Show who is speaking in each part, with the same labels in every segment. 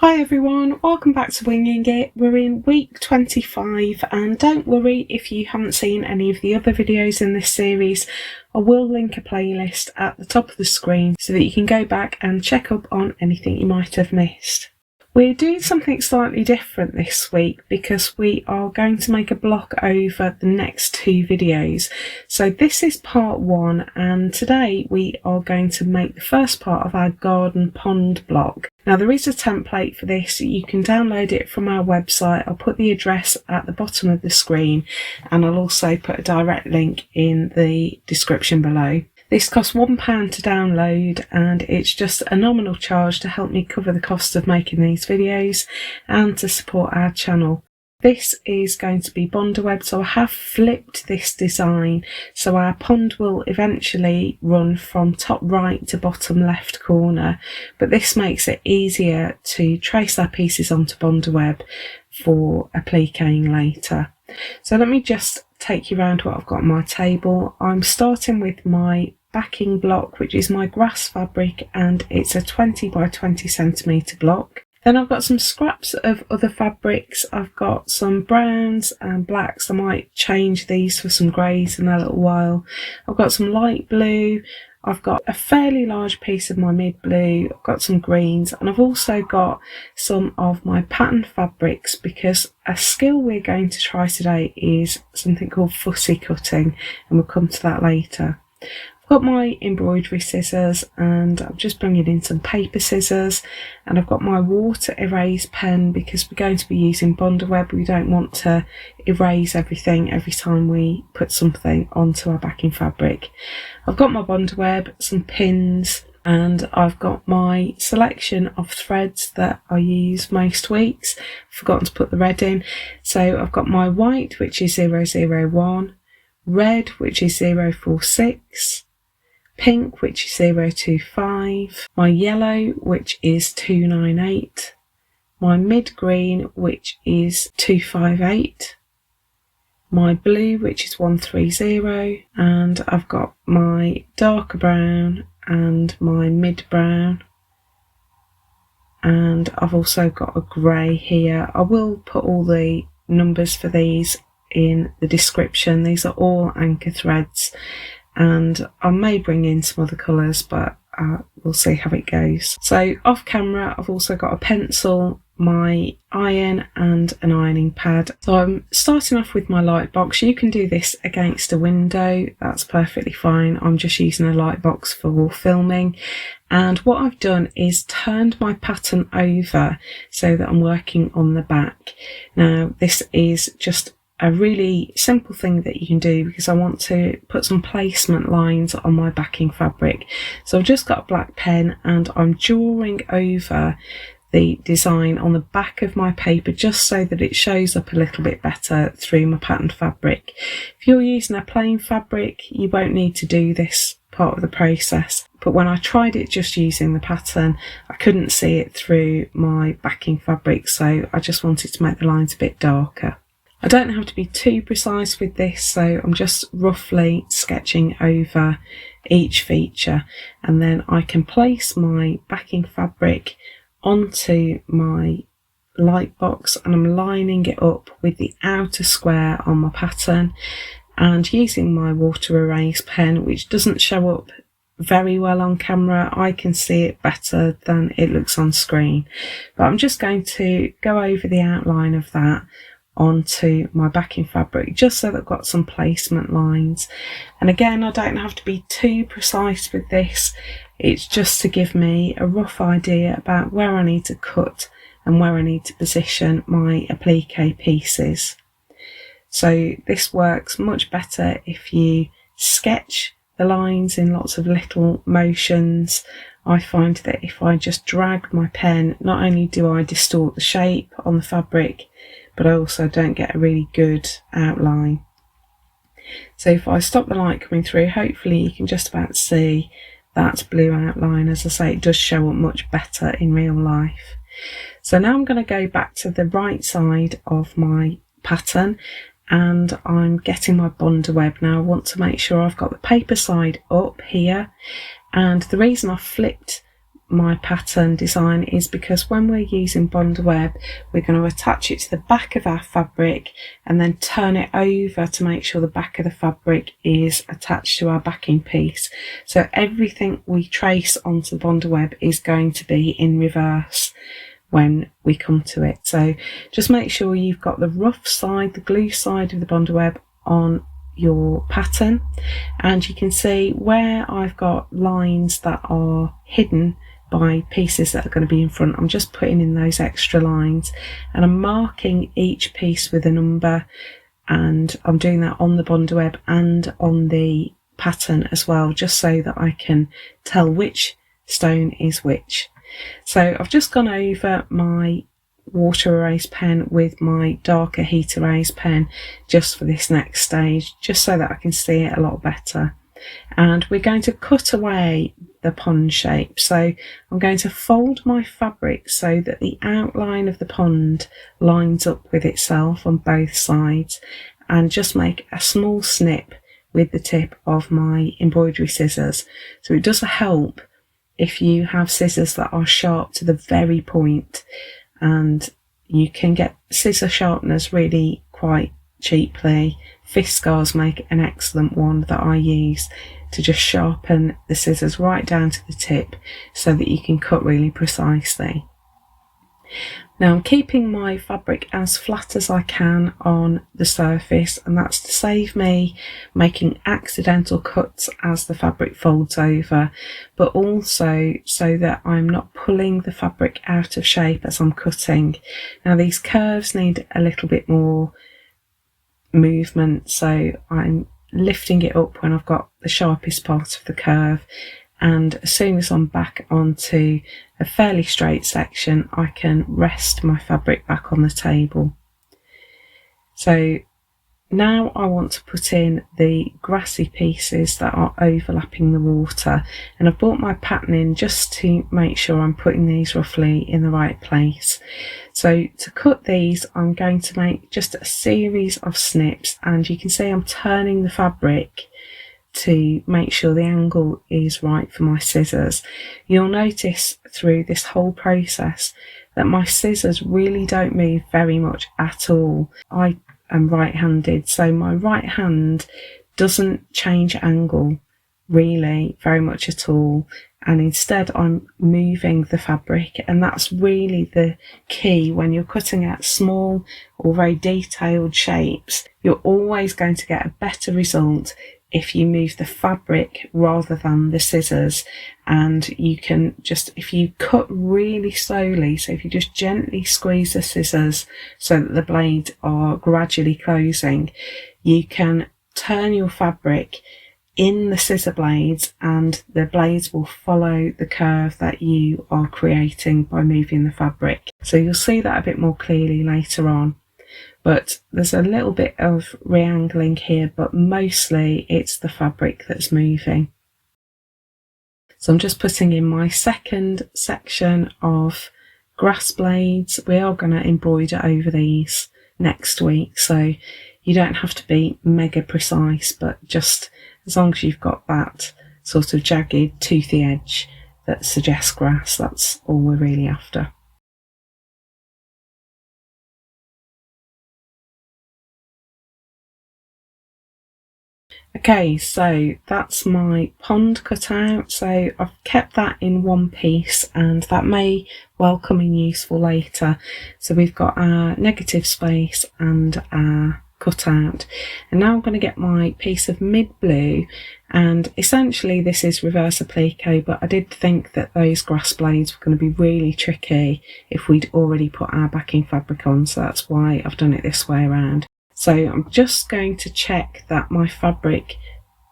Speaker 1: Hi everyone, welcome back to Winging It. We're in week 25 and don't worry if you haven't seen any of the other videos in this series. I will link a playlist at the top of the screen so that you can go back and check up on anything you might have missed. We're doing something slightly different this week because we are going to make a block over the next two videos. So this is part one, and today we are going to make the first part of our garden pond block. Now there is a template for this, you can download it from our website. I'll put the address at the bottom of the screen and I'll also put a direct link in the description below. This costs £1 to download and it's just a nominal charge to help me cover the cost of making these videos and to support our channel. This is going to be Bondaweb, so I have flipped this design so our pond will eventually run from top right to bottom left corner, but this makes it easier to trace our pieces onto Bondaweb for appliquing later. So let me just take you around what I've got on my table. I'm starting with my backing block, which is my grass fabric, and it's a 20 by 20 centimetre block. Then I've got some scraps of other fabrics. I've got some browns and blacks. I might change these for some greys in a little while. I've got some light blue. I've got a fairly large piece of my mid blue. I've got some greens, and I've also got some of my pattern fabrics because a skill we're going to try today is something called fussy cutting, and we'll come to that later. I've got my embroidery scissors and I'm just bringing in some paper scissors, and I've got my water erase pen because we're going to be using Bondaweb. We don't want to erase everything every time we put something onto our backing fabric. I've got my Bondaweb, some pins, and I've got my selection of threads that I use most weeks. Forgotten to put the red in. So I've got my white, which is 001, red, which is 046, pink, which is 025, my yellow, which is 298, my mid green, which is 258, my blue, which is 130, and I've got my darker brown and my mid brown, and I've also got a grey here. I will put all the numbers for these in the description. These are all anchor threads, and I may bring in some other colours, but we'll see how it goes. So off camera I've also got a pencil, my iron and an ironing pad. So I'm starting off with my light box. You can do this against a window, that's perfectly fine. I'm just using a light box for filming, and what I've done is turned my pattern over so that I'm working on the back. Now this is just a really simple thing that you can do because I want to put some placement lines on my backing fabric. So I've just got a black pen and I'm drawing over the design on the back of my paper just so that it shows up a little bit better through my pattern fabric. If you're using a plain fabric, you won't need to do this part of the process, but when I tried it just using the pattern, I couldn't see it through my backing fabric, so I just wanted to make the lines a bit darker. I don't have to be too precise with this, so I'm just roughly sketching over each feature, and then I can place my backing fabric onto my light box and I'm lining it up with the outer square on my pattern, and using my water erase pen, which doesn't show up very well on camera. I can see it better than it looks on screen, but I'm just going to go over the outline of that onto my backing fabric just so that I've got some placement lines. And again, I don't have to be too precise with this, it's just to give me a rough idea about where I need to cut and where I need to position my applique pieces. So this works much better if you sketch the lines in lots of little motions. I find that if I just drag my pen, not only do I distort the shape on the fabric, but I also don't get a really good outline. So if I stop the light coming through, hopefully you can just about see that blue outline. As I say, it does show up much better in real life. So now I'm going to go back to the right side of my pattern and I'm getting my Bondaweb. Now I want to make sure I've got the paper side up here, and the reason I've flipped my pattern design is because when we're using bond web, we're going to attach it to the back of our fabric and then turn it over to make sure the back of the fabric is attached to our backing piece. So everything we trace onto the bond web is going to be in reverse when we come to it. So just make sure you've got the rough side, the glue side of the bond web on your pattern, and you can see where I've got lines that are hidden by pieces that are going to be in front. I'm just putting in those extra lines and I'm marking each piece with a number, and I'm doing that on the bond web and on the pattern as well, just so that I can tell which stone is which. So I've just gone over my water erase pen with my darker heat erase pen just for this next stage, just so that I can see it a lot better. And we're going to cut away the pond shape. So I'm going to fold my fabric so that the outline of the pond lines up with itself on both sides, and just make a small snip with the tip of my embroidery scissors. So it does help if you have scissors that are sharp to the very point, and you can get scissor sharpeners really quite cheaply. Fiskars make an excellent one that I use to just sharpen the scissors right down to the tip so that you can cut really precisely. Now I'm keeping my fabric as flat as I can on the surface, and that's to save me making accidental cuts as the fabric folds over, but also so that I'm not pulling the fabric out of shape as I'm cutting. Now these curves need a little bit more movement, so I'm lifting it up when I've got the sharpest part of the curve, and as soon as I'm back onto a fairly straight section, I can rest my fabric back on the table. So now I want to put in the grassy pieces that are overlapping the water, and I've brought my pattern in just to make sure I'm putting these roughly in the right place. So to cut these, I'm going to make just a series of snips, and you can see I'm turning the fabric to make sure the angle is right for my scissors. You'll notice through this whole process that my scissors really don't move very much at all. I am right-handed, so my right hand doesn't change angle really very much at all, and instead I'm moving the fabric, and that's really the key when you're cutting out small or very detailed shapes. You're always going to get a better result if you move the fabric rather than the scissors. And you can just, if you cut really slowly, so if you just gently squeeze the scissors so that the blades are gradually closing, you can turn your fabric in the scissor blades and the blades will follow the curve that you are creating by moving the fabric. So you'll see that a bit more clearly later on. But there's a little bit of re-angling here, but mostly it's the fabric that's moving. So I'm just putting in my second section of grass blades. We are going to embroider over these next week, so you don't have to be mega precise, but just as long as you've got that sort of jagged, toothy edge that suggests grass, that's all we're really after. Okay, so that's my pond cut out. So I've kept that in one piece, and that may well come in useful later. So we've got our negative space and our cut out, and now I'm going to get my piece of mid blue, and essentially this is reverse applique, but I did think that those grass blades were going to be really tricky if we'd already put our backing fabric on, so that's why I've done it this way around. So I'm just going to check that my fabric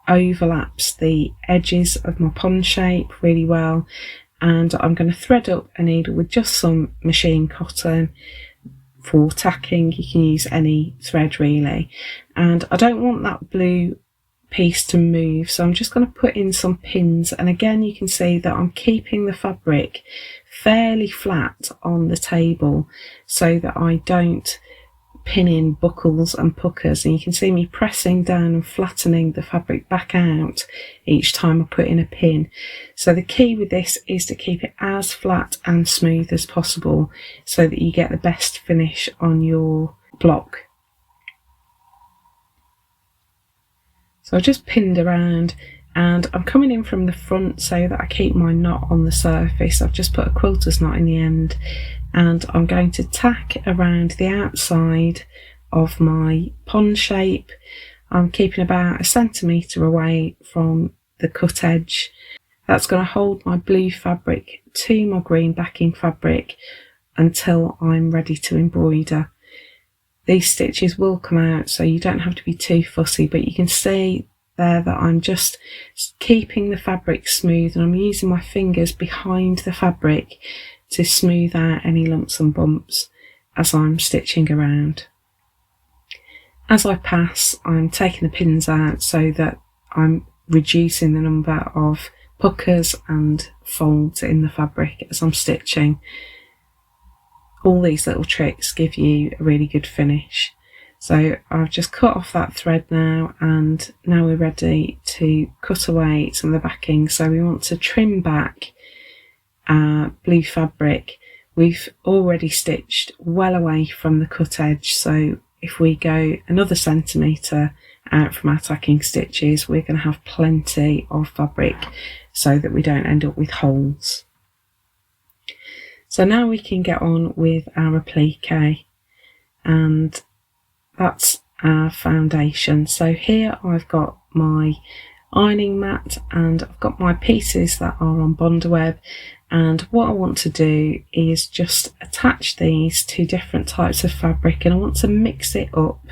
Speaker 1: overlaps the edges of my pond shape really well, and I'm going to thread up a needle with just some machine cotton. For tacking, you can use any thread really, and I don't want that blue piece to move, so I'm just going to put in some pins, and again you can see that I'm keeping the fabric fairly flat on the table so that I don't pinning buckles and puckers, and you can see me pressing down and flattening the fabric back out each time I put in a pin. So the key with this is to keep it as flat and smooth as possible so that you get the best finish on your block. So I just pinned around, and I'm coming in from the front so that I keep my knot on the surface. I've just put a quilter's knot in the end, and I'm going to tack around the outside of my pond shape. I'm keeping about 1 centimetre away from the cut edge. That's going to hold my blue fabric to my green backing fabric until I'm ready to embroider. These stitches will come out, so you don't have to be too fussy, but you can see there that I'm just keeping the fabric smooth, and I'm using my fingers behind the fabric to smooth out any lumps and bumps as I'm stitching around. As I pass, I'm taking the pins out so that I'm reducing the number of puckers and folds in the fabric as I'm stitching. All these little tricks give you a really good finish. So I've just cut off that thread now, and now we're ready to cut away some of the backing. So we want to trim back our blue fabric. We've already stitched well away from the cut edge, so if we go another centimetre out from our tacking stitches, we're going to have plenty of fabric so that we don't end up with holes. So now we can get on with our applique, and that's our foundation. So here I've got my ironing mat, and I've got my pieces that are on Bondaweb, and what I want to do is just attach these to different types of fabric, and I want to mix it up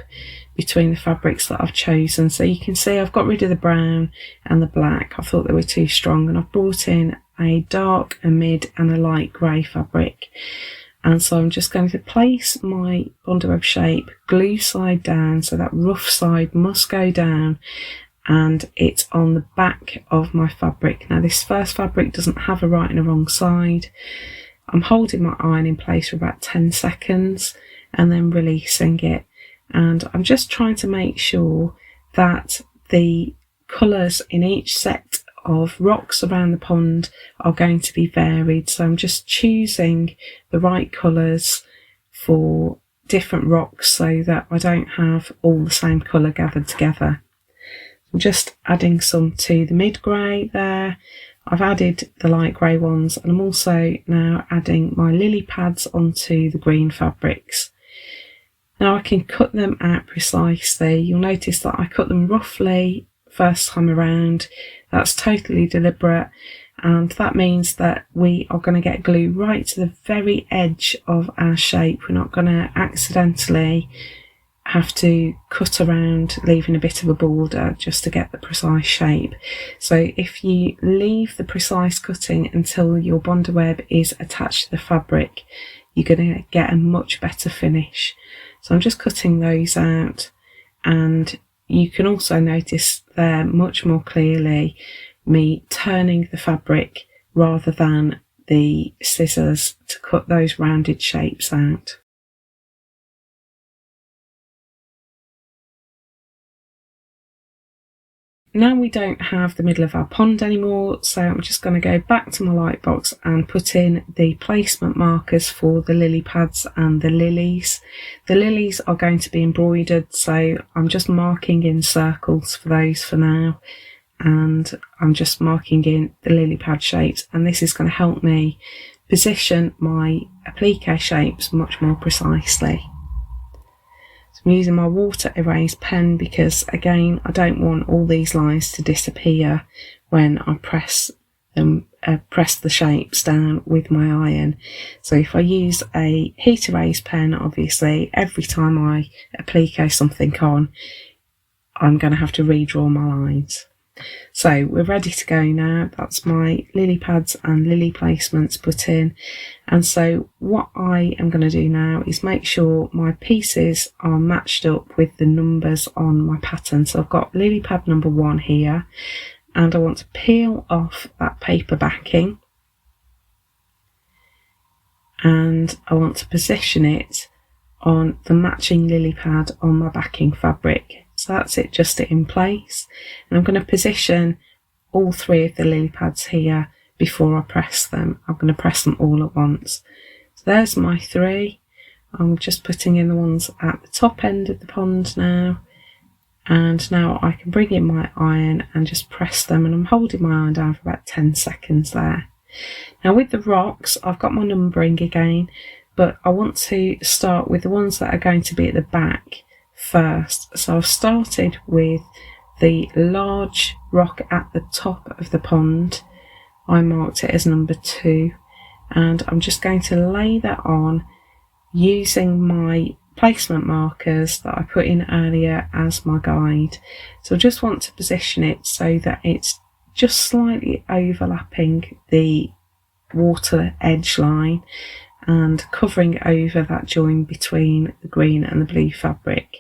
Speaker 1: between the fabrics that I've chosen. So you can see I've got rid of the brown and the black. I thought they were too strong, and I've brought in a dark, a mid and a light grey fabric. And so I'm just going to place my Bondaweb shape glue side down, so that rough side must go down, and it's on the back of my fabric. Now this first fabric doesn't have a right and a wrong side. I'm holding my iron in place for about 10 seconds and then releasing it, and I'm just trying to make sure that the colours in each set of rocks around the pond are going to be varied. So I'm just choosing the right colours for different rocks so that I don't have all the same colour gathered together. I'm just adding some to the mid grey there. I've added the light grey ones, and I'm also now adding my lily pads onto the green fabrics. Now I can cut them out precisely. You'll notice that I cut them roughly first time around. That's totally deliberate, and that means that we are going to get glue right to the very edge of our shape. We're not going to accidentally have to cut around, leaving a bit of a border just to get the precise shape. So if you leave the precise cutting until your Bondaweb is attached to the fabric, you're going to get a much better finish. So I'm just cutting those out, and you can also notice there much more clearly me turning the fabric rather than the scissors to cut those rounded shapes out. Now we don't have the middle of our pond anymore, so I'm just going to go back to my light box and put in the placement markers for the lily pads and the lilies. The lilies are going to be embroidered, so I'm just marking in circles for those for now, and I'm just marking in the lily pad shapes, and this is going to help me position my applique shapes much more precisely. I'm using my water erase pen because, again, I don't want all these lines to disappear when I press the shapes down with my iron. So if I use a heat erase pen, obviously every time I applique something on, I'm going to have to redraw my lines. So we're ready to go now. That's my lily pads and lily placements put in, and so what I am going to do now is make sure my pieces are matched up with the numbers on my pattern. So I've got lily pad number 1 here, and I want to peel off that paper backing, and I want to position it on the matching lily pad on my backing fabric. So that's it, just in place. And I'm going to position all 3 of the lily pads here before I press them. I'm going to press them all at once. So there's my 3. I'm just putting in the ones at the top end of the pond now. And now I can bring in my iron and just press them, and I'm holding my iron down for about 10 seconds there. Now with the rocks, I've got my numbering again, but I want to start with the ones that are going to be at the back first. So I've started with the large rock at the top of the pond. I marked it as number 2, and I'm just going to lay that on using my placement markers that I put in earlier as my guide. So I just want to position it so that it's just slightly overlapping the water edge line and covering over that join between the green and the blue fabric.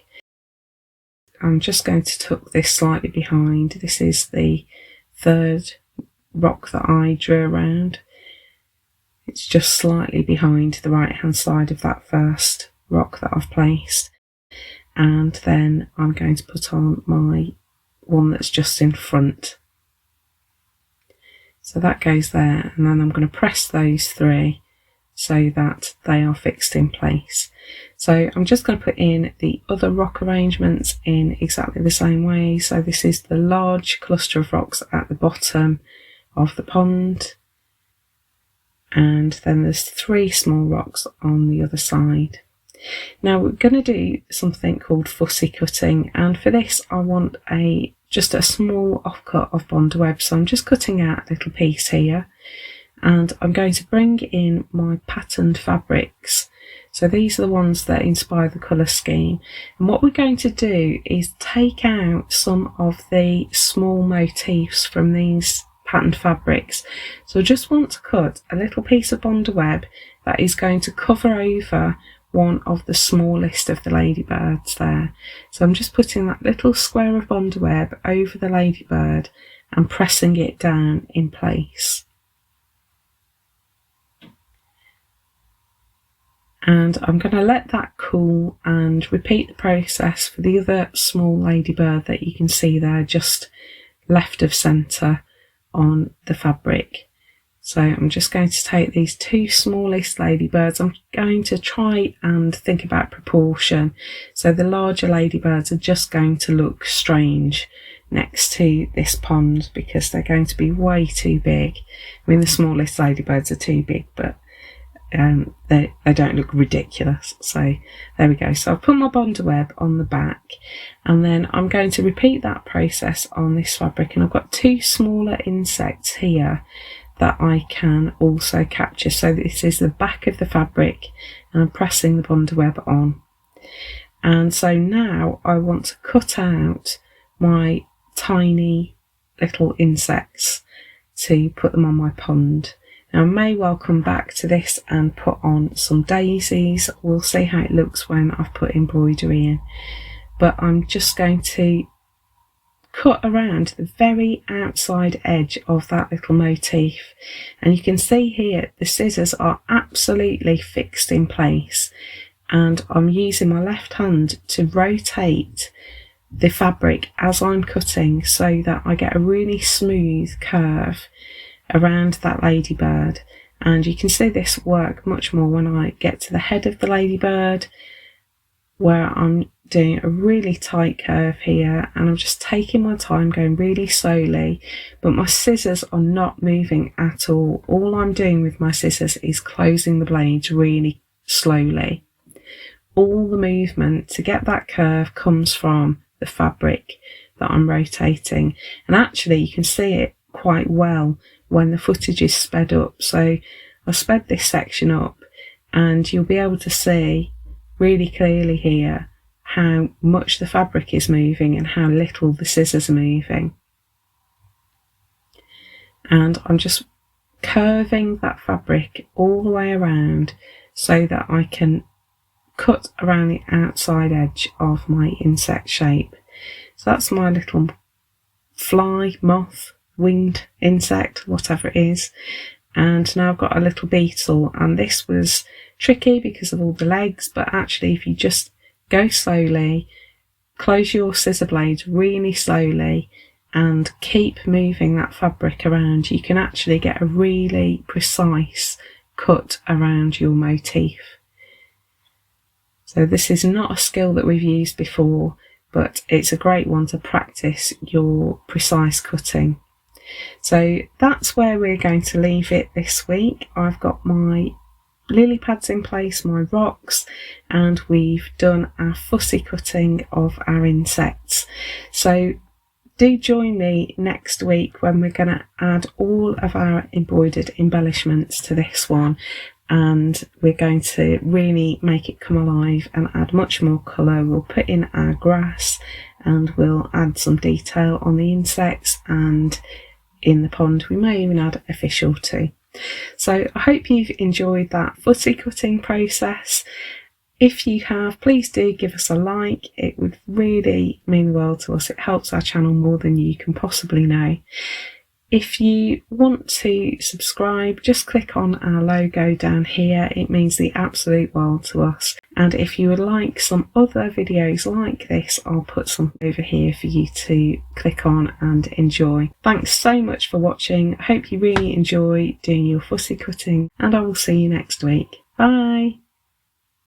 Speaker 1: I'm just going to tuck this slightly behind. This is the 3rd rock that I drew around. It's just slightly behind the right hand side of that first rock that I've placed, and then I'm going to put on my one that's just in front. So that goes there, and then I'm going to press those 3 so that they are fixed in place. So I'm just going to put in the other rock arrangements in exactly the same way. So this is the large cluster of rocks at the bottom of the pond, and then there's 3 small rocks on the other side. Now we're going to do something called fussy cutting, and for this I want just a small offcut of bond web. So I'm just cutting out a little piece here, and I'm going to bring in my patterned fabrics. So these are the ones that inspire the colour scheme, and what we're going to do is take out some of the small motifs from these patterned fabrics. So I just want to cut a little piece of bond web that is going to cover over one of the smallest of the ladybirds there. So I'm just putting that little square of bond web over the ladybird and pressing it down in place. And I'm going to let that cool and repeat the process for the other small ladybird that you can see there just left of centre on the fabric. So I'm just going to take these 2 smallest ladybirds. I'm going to try and think about proportion. So the larger ladybirds are just going to look strange next to this pond because they're going to be way too big. I mean, the smallest ladybirds are too big, but they don't look ridiculous. So there we go. So I've put my bond web on the back, and then I'm going to repeat that process on this fabric, and I've got 2 smaller insects here that I can also capture. So this is the back of the fabric, and I'm pressing the bond web on. And so now I want to cut out my tiny little insects to put them on my pond. Now I may well come back to this and put on some daisies. We'll see how it looks when I've put embroidery in. But I'm just going to cut around the very outside edge of that little motif, and you can see here the scissors are absolutely fixed in place, and I'm using my left hand to rotate the fabric as I'm cutting so that I get a really smooth curve around that ladybird. And you can see this work much more when I get to the head of the ladybird, where I'm doing a really tight curve here, and I'm just taking my time, going really slowly, but my scissors are not moving at all. All I'm doing with my scissors is closing the blades really slowly. All the movement to get that curve comes from the fabric that I'm rotating, and actually you can see it quite well when the footage is sped up. So I'll sped this section up, and you'll be able to see really clearly here how much the fabric is moving and how little the scissors are moving. And I'm just curving that fabric all the way around so that I can cut around the outside edge of my insect shape. So that's my little fly, moth, winged insect, whatever it is. and now I've got a little beetle, and this was tricky because of all the legs, but actually if you just go slowly, close your scissor blades really slowly and keep moving that fabric around, you can actually get a really precise cut around your motif. So this is not a skill that we've used before, but it's a great one to practice your precise cutting. So that's where we're going to leave it this week. I've got my lily pads in place, my rocks, and we've done our fussy cutting of our insects. So do join me next week when we're going to add all of our embroidered embellishments to this one, and we're going to really make it come alive and add much more colour. We'll put in our grass and we'll add some detail on the insects, and in the pond we may even add a fish or two. So I hope you've enjoyed that fussy cutting process. If you have, please do give us a like. It would really mean the world to us. It helps our channel more than you can possibly know. If you want to subscribe, just click on our logo down here. It means the absolute world to us. And if you would like some other videos like this, I'll put some over here for you to click on and enjoy. Thanks so much for watching. I hope you really enjoy doing your fussy cutting, and I will see you next week. Bye!